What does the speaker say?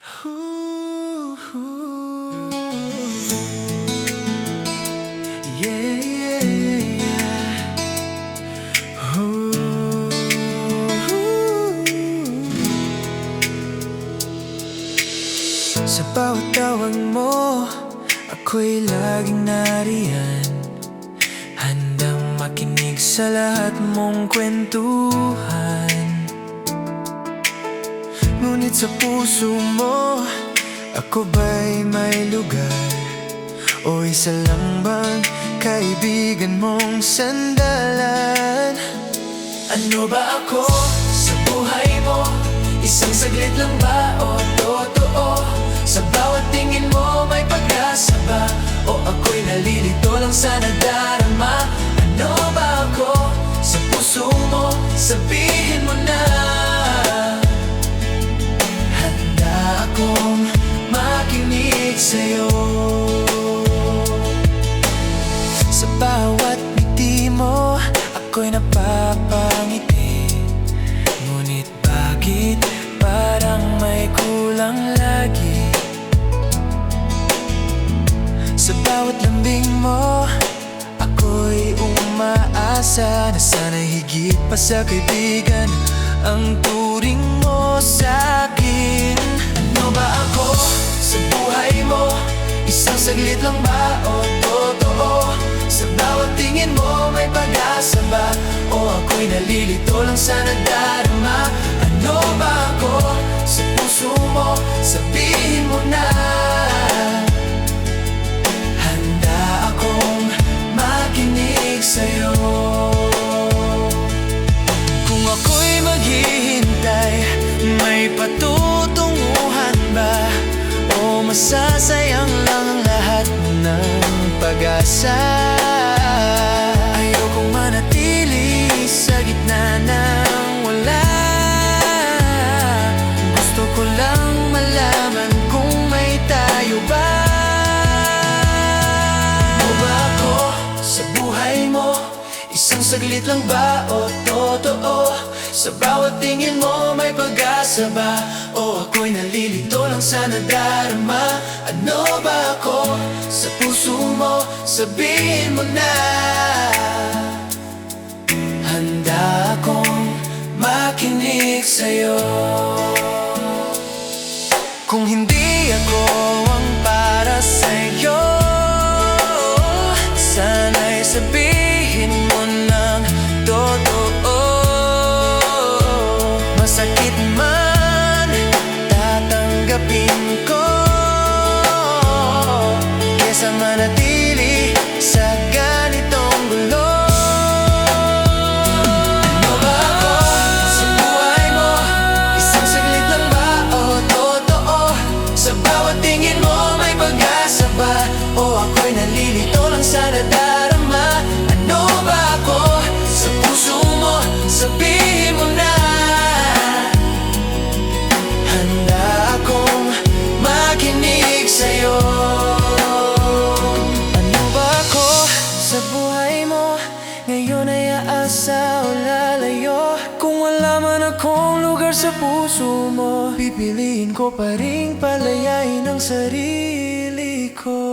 Ooh, yeah, yeah, yeah. Ooh. Sa bawat tawag mo, ako'y laging nariyan, handang makinig sa lahat mong kwentuhan. Ngunit sa puso mo, ako ba'y may lugar? O isa lang bang kaibigan mong sandalan? Ano ba ako sa buhay mo? Isang saglit lang ba o totoo? Sa bawat tingin mo may pag-asa ba? O ako'y nalilito lang sa nadarama? Ano ba ako sa puso mo? Sabihin mo na. Handa akong makinig sa'yo. Sa bawat ngiti mo, ako'y napapangiti. Ngunit bakit parang may kulang lagi? Sa bawat lambing mo, ako'y umaasa na sana'y higit pa sa kaibigan ang turing mo sa'kin. Ano ba ako sa buhay mo? Isang saglit lang ba o totoo? Sa bawat tingin mo may pag-asa ba? O ako'y nalilito lang sa nadarama? Ano ba ako sa puso mo? Sabihin mo na. Handa akong makinig sa'yo. Kung ako'y maghihintay, may patutunguhan ba? O masasayang lang ang lahat ng pag-asa? Ayokong manatili sa gitna ng wala. Gusto ko lang malaman kung may tayo ba. Ano ba ako sa buhay mo? Isang saglit lang ba o totoo? Sa bawat tingin mo may pag-asa ba? O ako'y nalilito lang sa nadarama? Ano ba ako sa puso mo? Sabihin mo na. Handa akong makinig sa'yo. Kung hindi ako ang para sa'yo, sana'y sabihin mo ng totoo. Masakit man, tatanggapin ko, kesa manatili sa ganitong gulo. Ano ba ako sa buhay mo? Isang saglit lang ba o totoo? Sa bawat tingin mo may pag-asa ba? O ako'y nalilito lang sa nadarama? Ano ba ako sa puso mo? Sabihin mo na. Handa akong makinig sa'yo. Ano ba ako sa buhay mo? Ngayon ay aasa o lalayo? Kung wala man akong lugar sa puso mo, pipiliin ko pa ring palayain ang sarili ko.